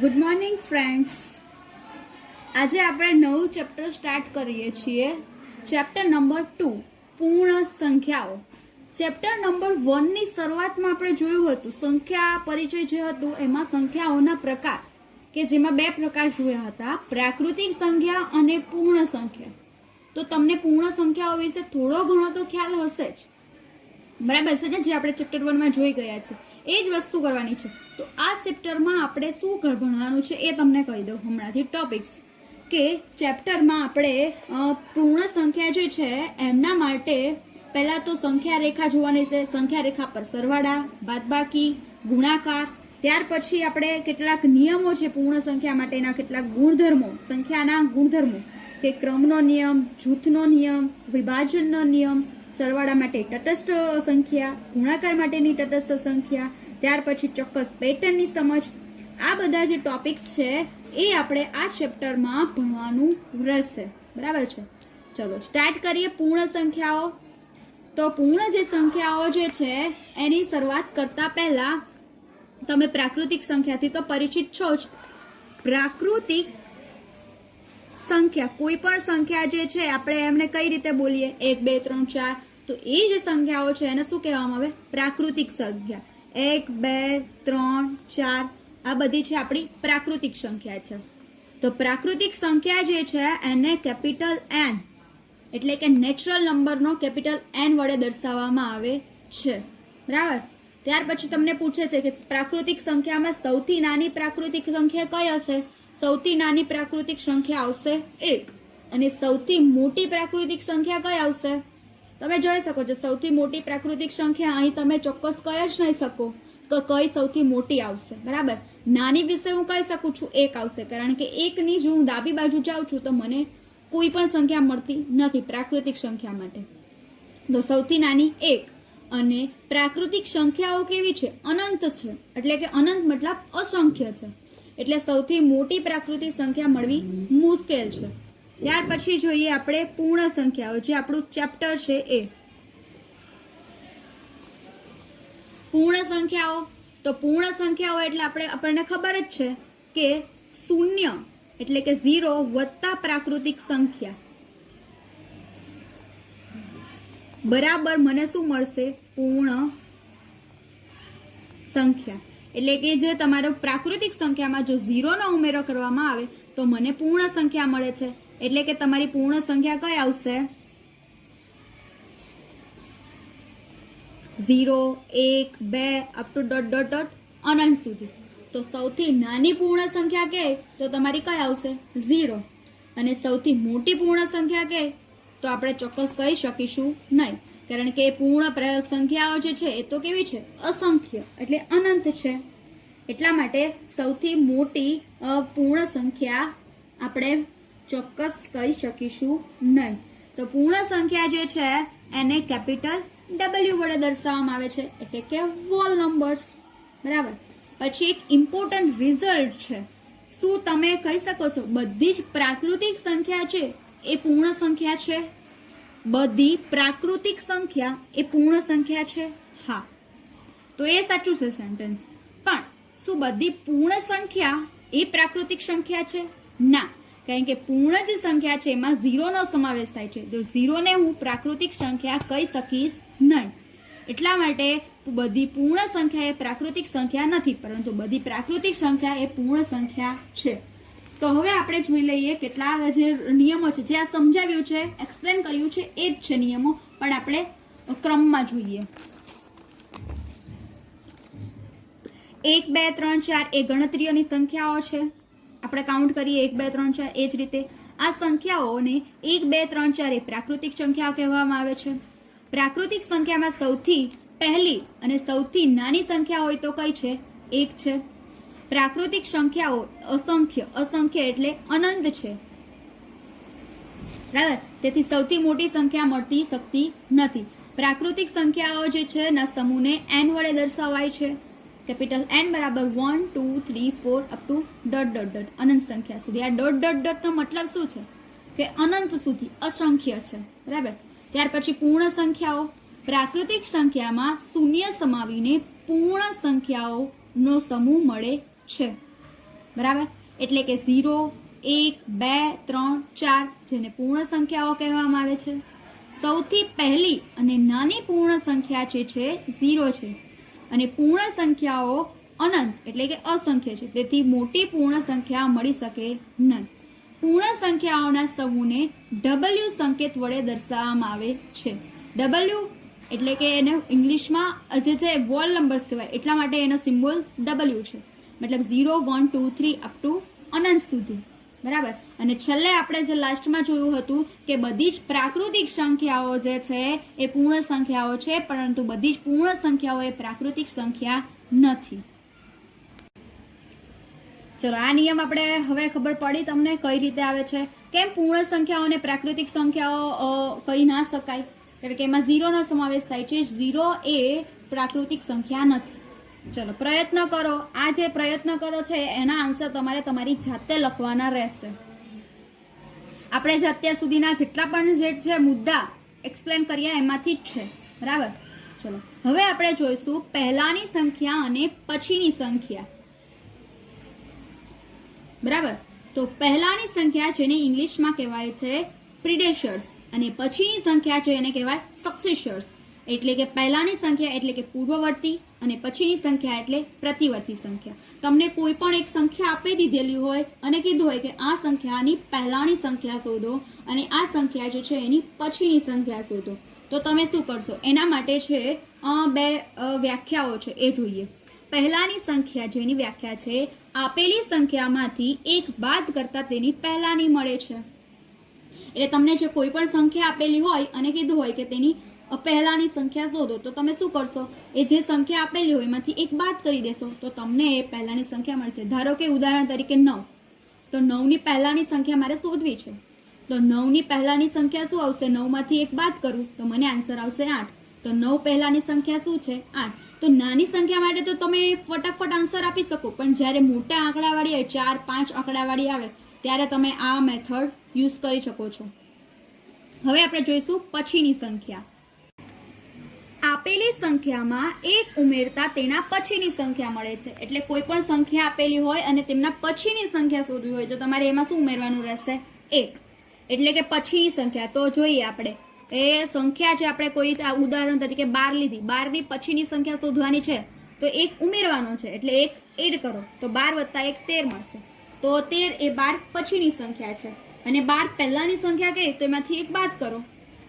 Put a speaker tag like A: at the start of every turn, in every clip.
A: Good morning friends. આજે આપણે નવું ચેપ્ટર સ્ટાર્ટ કરીએ છીએ. ચેપ્ટર નંબર 2 પૂર્ણ સંખ્યાઓ. ચેપ્ટર નંબર 1 ની શરૂઆતમાં આપણે જોયું હતું સંખ્યા પરિચય જે હતું એમાં સંખ્યાઓના પ્રકાર, કે જેમાં બે પ્રકાર જોયા હતા, પ્રાકૃતિક સંખ્યા અને પૂર્ણ સંખ્યા. તો તમને પૂર્ણ સંખ્યાઓ વિશે થોડો ઘણો તો ખ્યાલ હશે જ, બરાબર છે ને? જે આપણે ચેપ્ટર 1 માં જોઈ ગયા છે એ જ વસ્તુ કરવાની છે. તો આ ચેપ્ટરમાં આપણે શું ભણવાનું છે એ તમને કહી દઉં હમણાંથી ટોપિક્સ, કે ચેપ્ટરમાં આપણે પૂર્ણ સંખ્યા જે છે એમના માટે પહેલા તો સંખ્યા રેખા જોવાની છે. સંખ્યા રેખા પર સરવાળા, બાદબાકી, ગુણાકાર. ત્યાર પછી આપણે કેટલાક નિયમો છે પૂર્ણ સંખ્યા માટેના, કેટલાક ગુણધર્મો, સંખ્યાના ગુણધર્મો, કે ક્રમનો નિયમ, જૂથનો નિયમ, વિભાજનનો નિયમ, સરવાળા માટે તટસ્થ સંખ્યા, ગુણાકાર માટેની તટસ્થ સંખ્યા, ત્યાર પછી ચોક્કસ પેટર્નની સમજ. આ બધા જે ટોપિક્સ છે એ આપણે આ ચેપ્ટરમાં ભણવાનું રહેશે, બરાબર છે? ચલો સ્ટાર્ટ કરીએ. પૂર્ણ સંખ્યાઓ. તો પૂર્ણ જે સંખ્યાઓ જે છે એની શરૂઆત કરતા પહેલા તમે પ્રાકૃતિક સંખ્યાથી તો પરિચિત છો જ. પ્રાકૃતિક સંખ્યા, કોઈ પણ સંખ્યા જે છે આપણે એમને કઈ રીતે બોલીએ? 1 2 3 4. તો એ જે સંખ્યાઓ છે એને શું કહેવામાં આવે? પ્રાકૃતિક સંખ્યા. 1 2 3 4 આ બધી છે આપણી પ્રાકૃતિક સંખ્યા છે. તો પ્રાકૃતિક સંખ્યા જે છે એને કેપિટલ N એટલે કે નેચરલ નંબરનો કેપિટલ N વડે દર્શાવવામાં આવે છે, બરાબર? ત્યાર પછી તમને પૂછે છે કે પ્રાકૃતિક સંખ્યામાં સૌથી નાની પ્રાકૃતિક સંખ્યા કઈ હશે? સૌથી નાની પ્રાકૃતિક સંખ્યા આવશે 1. અને સૌથી મોટી પ્રાકૃતિક સંખ્યા કઈ આવશે? તમે જોઈ શકો છો સૌથી મોટી પ્રાકૃતિક સંખ્યા અહીં તમે ચોક્કસ કહી જ નહીં શકો કે કઈ સૌથી મોટી આવશે, બરાબર? નાની વિશે હું કહી શકું છું 1 આવશે, કારણ કે 1 ની જો હું ડાબી બાજુ જાઉં છું તો મને કોઈ પણ સંખ્યા મળતી નથી પ્રાકૃતિક સંખ્યા માટે. તો સૌથી નાની 1. અને પ્રાકૃતિક સંખ્યાઓ કેવી છે? અનંત છે. એટલે કે અનંત મતલબ અસંખ્ય છે. એટલે સૌથી મોટી પ્રાકૃતિક સંખ્યા મળવી મુશ્કેલ છે. ત્યાર પછી જોઈએ આપણે પૂર્ણ સંખ્યાઓ, જે આપણું ચેપ્ટર છે એ. પૂર્ણ સંખ્યાઓ. તો પૂર્ણ સંખ્યાઓ એટલે આપણને ખબર જ છે કે 0 એટલે કે 0 વત્તા પ્રાકૃતિક સંખ્યા બરાબર મને શું મળશે? પૂર્ણ સંખ્યા. એટલે કે જે તમારો પ્રાકૃતિક સંખ્યામાં જો 0 નો ઉમેરો કરવામાં આવે તો મને પૂર્ણ સંખ્યા મળે છે. એટલે કે તમારી પૂર્ણ સંખ્યા કઈ આવશે? 0 1 2 up to dot dot dot અનંત સુધી. તો સૌથી નાની પૂર્ણ સંખ્યા કે તો તમારી કઈ આવશે? 0. અને સૌથી મોટી પૂર્ણ સંખ્યા કે તો આપણે ચોક્કસ કહી શકીશું નહીં, કારણ કે પૂર્ણ સંખ્યાઓ જે છે એ તો કેવી છે? અસંખ્ય, એટલે અનંત છે. એટલા માટે સૌથી મોટી પૂર્ણ સંખ્યા આપણે ચોક્કસ કહી શકીશું નહીં. તો પૂર્ણ સંખ્યા જે છે એને કેપિટલ W વડે દર્શાવવામાં આવે છે, એટલે કે હોલ નંબર્સ, બરાબર? પછી એક ઇમ્પોર્ટન્ટ રિઝલ્ટ છે. શું તમે કહી શકો છો બધી જ પ્રાકૃતિક સંખ્યા છે એ પૂર્ણ સંખ્યા છે? બધી પ્રાકૃતિક સંખ્યા એ પૂર્ણ સંખ્યા છે? હા. તો એ સાચું છે સેન્ટેન્સ. પણ શું બધી પૂર્ણ સંખ્યા એ પ્રાકૃતિક સંખ્યા છે? ના, કારણ કે પૂર્ણ જે સંખ્યા છે એમાં 0 નો સમાવેશ થાય છે. તો 0 ને હું પ્રાકૃતિક સંખ્યા કહી શકીશ નહીં. એટલા માટે બધી પૂર્ણ સંખ્યા એ પ્રાકૃતિક સંખ્યા નથી, પરંતુ બધી પ્રાકૃતિક સંખ્યા એ પૂર્ણ સંખ્યા છે. તો હવે આપણે જોઈ લઈએ કેટલા જે નિયમો છે, જે આ સમજાવ્યું છે, એક્સપ્લેન કર્યું છે એ જ છે નિયમો, પણ આપણે ક્રમમાં જોઈએ. 1 2 3 4 એ ગણતરીઓની સંખ્યાઓ છે. આપણે કાઉન્ટ કરીએ 1 2 3 4. એ જ રીતે આ સંખ્યાઓને 1 2 3 4 એ પ્રાકૃતિક સંખ્યાઓ કહેવામાં આવે છે. પ્રાકૃતિક સંખ્યામાં સૌથી પહેલી અને સૌથી નાની સંખ્યા હોય તો કઈ છે? 1 છે. પ્રાકૃતિક સંખ્યાઓ અસંખ્ય, અસંખ્ય એટલે અનંત છે, બરાબર? તેથી સૌથી મોટી સંખ્યા મળતી શકતી નથી. પ્રાકૃતિક સંખ્યાઓ જે છે ના સમૂહને n વડે દર્શાવાય છે. કેપિટલ N બરાબર 1 2 3 4 up to dot dot dot અનંત સંખ્યા સુધી. આ ડોટ ડોટ ડોટ નો મતલબ શું છે? કે અનંત સુધી, અસંખ્ય છે, બરાબર? ત્યાર પછી પૂર્ણ સંખ્યાઓ. પ્રાકૃતિક સંખ્યામાં શૂન્ય સમાવીને પૂર્ણ સંખ્યાઓનો સમૂહ મળે છે. બરાબર, એટલે કે 0, 1, 2, 3, 4 જેને પૂર્ણ સંખ્યાઓ કહેવામાં આવે છે. સૌથી પહેલી અને નાની પૂર્ણ સંખ્યા જે છે 0 છે અને પૂર્ણ સંખ્યાઓ અનંત એટલે કે અસંખ્ય છે, તેથી મોટી પૂર્ણ સંખ્યા મળી શકે નહીં. પૂર્ણ સંખ્યાઓના સમૂહને W સંકેત વડે દર્શાવવામાં આવે છે. W એટલે કે એને ઇંગ્લિશમાં જે છે વોલ નંબર્સ કહેવાય, એટલા માટે એનો સિમ્બોલ W છે. મતલબ 0, 1, 2, 3 અપ ટુ અનંત સુધી. બરાબર, અને છેલ્લે આપણે જે લાસ્ટમાં જોયું હતું કે બધી જ પ્રાકૃતિક સંખ્યાઓ જે છે એ પૂર્ણ સંખ્યાઓ છે, પરંતુ બધી જ પૂર્ણ સંખ્યાઓ એ પ્રાકૃતિક સંખ્યા નથી. ચલો, આ નિયમ આપણે હવે ખબર પડી તમને કઈ રીતે આવે છે. કેમ પૂર્ણ સંખ્યાઓ અને પ્રાકૃતિક સંખ્યાઓ કહી ના શકાય, કારણ કે એમાં 0 નો સમાવેશ થાય છે. 0 એ પ્રાકૃતિક સંખ્યા નથી. ચલો પ્રયત્ન કરો. આ જે પ્રયત્ન કરો છે એના આન્સર તમારે તમારી જાતે લખવાના રહેશે. આપણે જે અત્યાર સુધીના જેટલા પણ જે મુદ્દા એક્સપ્લેન કર્યા એમાંથી જ છે. બરાબર, ચલો હવે આપણે જોઈશું પહેલાની સંખ્યા અને પછીની સંખ્યા. બરાબર, તો પહેલાની સંખ્યા જેને ઇંગ્લિશમાં કહેવાય છે પ્રિડેસર્સ અને પછીની સંખ્યા છે એને કહેવાય સક્સેસર્સ. એટલે કે પહેલાની સંખ્યા એટલે કે પૂર્વવર્તી અને પછીની સંખ્યા એટલે પ્રતિવર્તી સંખ્યા. તમને કોઈ પણ એક સંખ્યા આપી દીધેલી હોય અને કીધું હોય કે આ સંખ્યાની પહેલાની સંખ્યા શોધો અને આ સંખ્યા જે છે એની પછીની સંખ્યા શોધો, તો તમે શું કરશો? એના માટે છે બે વ્યાખ્યાઓ છે એ જોઈએ. પહેલાની સંખ્યા જેની વ્યાખ્યા છે આપેલી સંખ્યામાંથી એક બાદ કરતા તેની પહેલાની મળે છે. એટલે તમને જે કોઈ પણ સંખ્યા આપેલી હોય અને કીધું હોય કે તેની પહેલાની સંખ્યા શોધો, તો તમે શું કરશો? એ જે સંખ્યા આપેલી હોય એમાંથી એક બાદ કરી દેશો તો તમને એ પહેલાની સંખ્યા મળશે. ધારો કે ઉદાહરણ તરીકે 9, તો 9 ની પહેલાની સંખ્યા મારે શોધવી છે, તો 9 ની પહેલાની સંખ્યા શું આવશે? 9 માંથી એક બાદ કરું તો મને આન્સર આવશે 8. તો 9 પહેલાની સંખ્યા શું છે? 8. તો નાની સંખ્યા માટે તો તમે ફટાફટ આન્સર આપી શકો, પણ જ્યારે મોટા આંકડાવાળી આવે, 4, 5 આંકડાવાળી આવે, ત્યારે તમે આ મેથડ યુઝ કરી શકો છો. હવે આપણે જોઈશું પછીની સંખ્યા. આપેલી સંખ્યામાં એક ઉમેરતા તેના પછીની સંખ્યા મળે છે. એટલે કોઈ પણ સંખ્યા આપેલી હોય અને તેમના પછીની સંખ્યા શોધવી હોય તો તમારે એમાં શું ઉમેરવાનું રહેશે? 1. એટલે કે પછીની સંખ્યા. તો જોઈએ આપણે એ સંખ્યા છે, આપણે કોઈ ઉદાહરણ તરીકે 12 લીધી, 12 ની પછીની સંખ્યા શોધવાની છે તો 1 ઉમેરવાનો છે, એટલે 1 એડ કરો તો 12 + 1 13 મળશે. તો 13 એ 12 પછીની સંખ્યા છે અને 12 પહેલાની સંખ્યા કઈ તો એમાંથી 1 બાદ કરો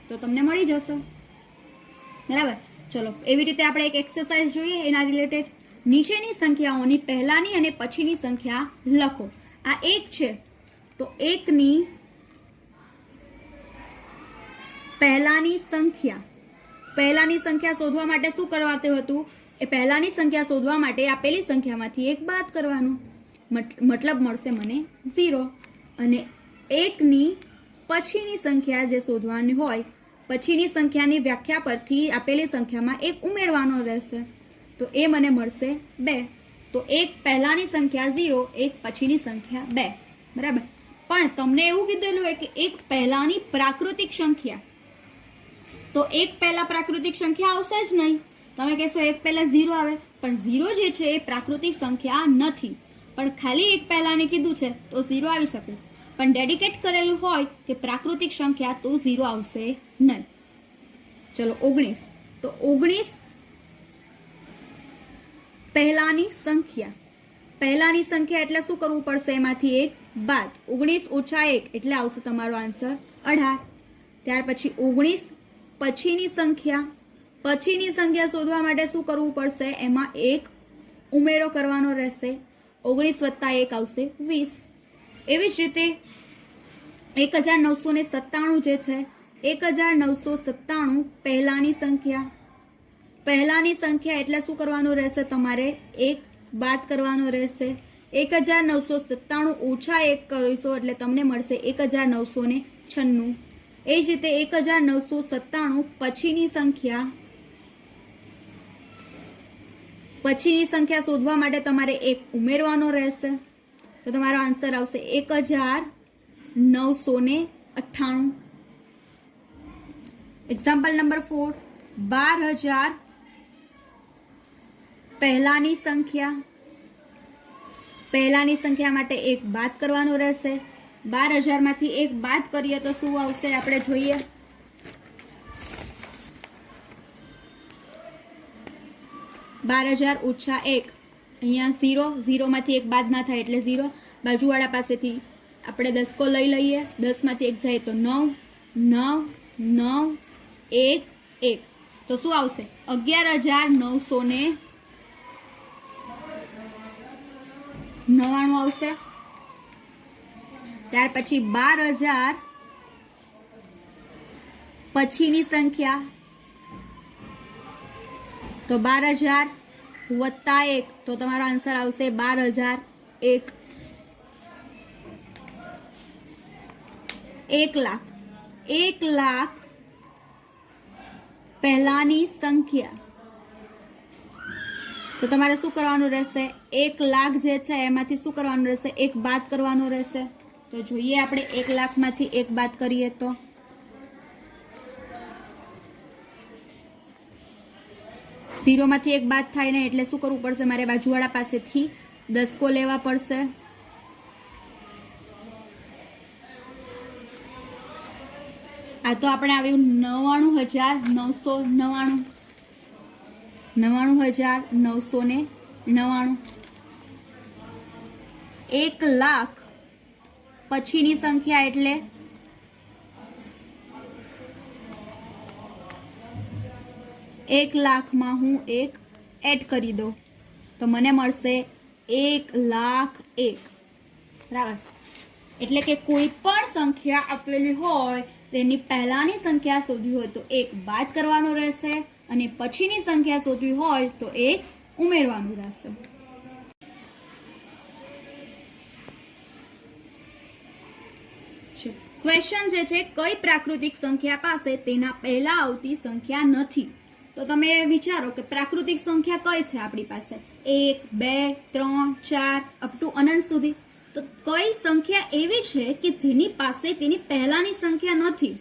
A: તો તમને મળી જશે. બરાબર, ચલો એવી રીતે આપણે એક એક્સરસાઇઝ જોઈએ એના રિલેટેડ. નીચેની સંખ્યાઓની પહેલાની અને પછીની સંખ્યા લખો. આ 1 છે તો 1 ની પહેલાની સંખ્યા શોધવા માટે શું કરવાનું હતું? એ પહેલાની સંખ્યા શોધવા માટે આપેલી સંખ્યામાંથી 1 બાદ કરવાનું, મતલબ મળશે મને 0. અને 1 ની પછીની સંખ્યા જે શોધવાની હોય, પછીની સંખ્યાની વ્યાખ્યા પરથી આપેલી સંખ્યામાં 1 ઉમેરવાનો રહેશે, તો એ મને મળશે 2. તો 1 પહેલાની સંખ્યા 0, 1 પછીની સંખ્યા 2. બરાબર, પણ તમને એવું કીધેલું હોય કે 1 પહેલાની પ્રાકૃતિક સંખ્યા, તો 1 પહેલા પ્રાકૃતિક સંખ્યા આવશે જ નહીં. તમે કહેશો 1 પહેલા 0 આવે, પણ 0 જે છે એ પ્રાકૃતિક સંખ્યા નથી, પણ ખાલી 1 પહેલાને કીધું છે તો 0 આવી શકે છે. પણ ડેડિકેટ કરેલું હોય કે પ્રાકૃતિક સંખ્યા તો 0 આવશે નહીં. ચલો 19, તો 19 પહેલાની સંખ્યા એટલે શું કરવું પડશે? એમાંથી 1 બાદ. 19 - 1 એટલે આવશે તમારો આન્સર 18. ત્યાર પછી 19 પછીની સંખ્યા શોધવા માટે શું કરવું પડશે? એમાં 1 ઉમેરો કરવાનો રહેશે. 19 + 1 આવશે 20. એવી જ રીતે 1997 જે છે, 1997 પહેલાની સંખ્યા એટલે શું કરવાનું રહેશે? તમારે 1 બાદ કરવાનો રહેશે. 1997 - 1 કરીશો એટલે તમને મળશે 1996. એ જ રીતે 1997 પછીની સંખ્યા શોધવા માટે તમારે 1 ઉમેરવાનો રહેશે, તો તમારો આન્સર આવશે 1998. એક્ઝામ્પલ નંબર 4, 12000 પહેલાની પહેલાની સંખ્યા માટે 1 બાદ કરવાનો રહેશે. 12,000 માંથી 1 બાદ કરીએ તો શું આવશે આપણે જોઈએ. 12,000 ઓછા 1, અહીંયા 0, 0 માંથી 1 બાદ ના થાય એટલે 0. બાજુવાળા પાસેથી આપણે દસકો લઈ લઈએ. 10 માંથી 1 જાય તો 9, 9, 9, 1, 1. તો શું આવશે 11,999 આવશે. ત્યાર પછી 12,000 પછીની સંખ્યા તો 12,000 વત્તા 1 તો તમારો આન્સર આવશે 12,001. 1,00,000 પહેલાની સંખ્યા તો તમારે શું કરવાનું રહેશે 1,00,000 જે છે એમાંથી શું કરવાનું રહેશે 1 બાદ કરવાનું રહેશે. તો જોઈએ આપણે 1,00,000 માંથી 1 બાદ કરીએ તો 0 માંથી 1 બાદ થાય ને એટલે શું કરવું પડશે મારે બાજુવાળા પાસેથી દસકો લેવા પડશે. આ તો આપણે આવ્યું 99,999. 99,999. 1,00,000 પછીની સંખ્યા એટલે 1,00,000 માં હું 1 એડ કરી દઉં તો મને મળશે 1,00,001. બરાબર. એટલે કે કોઈ પણ સંખ્યા આપેલી હોય તેની પહેલાની સંખ્યા શોધવી હોય તો 1 બાદ કરવાનો રહેશે અને પછીની સંખ્યા શોધવી હોય તો 1 ઉમેરવાનું રહેશે. ક્વેશ્ચન જે છે કઈ પ્રાકૃતિક સંખ્યા પાસે તેના પહેલા આવતી સંખ્યા નથી. તો તમે વિચારો કે પ્રાકૃતિક સંખ્યા કઈ છે આપણી પાસે 1, 2, 3, 4 અપ ટુ અનંત સુધી. તો કઈ સંખ્યા એવી છે કે જેની પાસે તેની પહેલાની સંખ્યા નથી.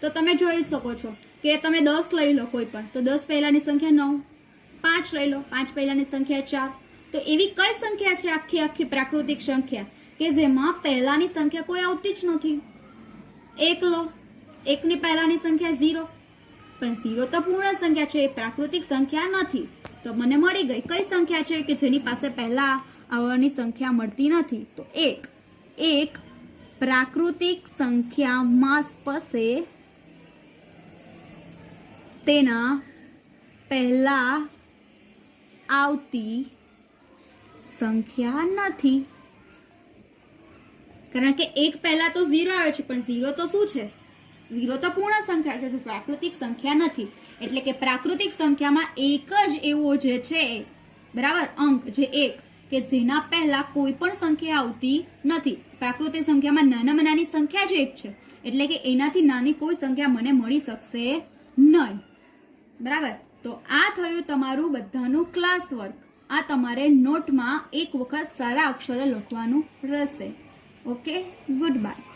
A: તો તમે જોઈ શકો છો કે તમે 10 લઈ લો કોઈ પણ તો 10 પહેલાની સંખ્યા 9, 5 લઈ લો 5 પહેલાની સંખ્યા 4. તો એવી કઈ સંખ્યા છે આખી પ્રાકૃતિક સંખ્યા કે જેમાં પહેલાની સંખ્યા કોઈ આવતી જ નથી. 1 લો 1 ની પહેલાની સંખ્યા 0 પણ 0 તો પૂર્ણ સંખ્યા છે એ પ્રાકૃતિક સંખ્યા નથી. તો મને મળી ગઈ કઈ સંખ્યા છે કે જેની પાસે પહેલા આવવાની સંખ્યા મળતી નથી. તો 1 પ્રાકૃતિક સંખ્યામાં પાસે તેના પહેલા આવતી સંખ્યા નથી. કારણ કે 1 પહેલા તો 0 આવે છે પણ 0 તો શું છે 0 તો પૂર્ણ સંખ્યા છે પ્રાકૃતિક સંખ્યા નથી. એટલે કે પ્રાકૃતિક સંખ્યામાં એક જ એવો જે છે બરાબર અંક જે 1 કે જેના પહેલા કોઈ પણ સંખ્યા આવતી નથી. પ્રાકૃતિક સંખ્યામાં નાનામાં નાની સંખ્યા જ 1 છે એટલે કે એનાથી નાની કોઈ સંખ્યા મને મળી શકશે નહીં. બરાબર. તો આ થયું તમારું બધાનું ક્લાસ વર્ક. આ તમારે નોટમાં એક વખત સારા અક્ષરે લખવાનું રહેશે. Okay, good bye.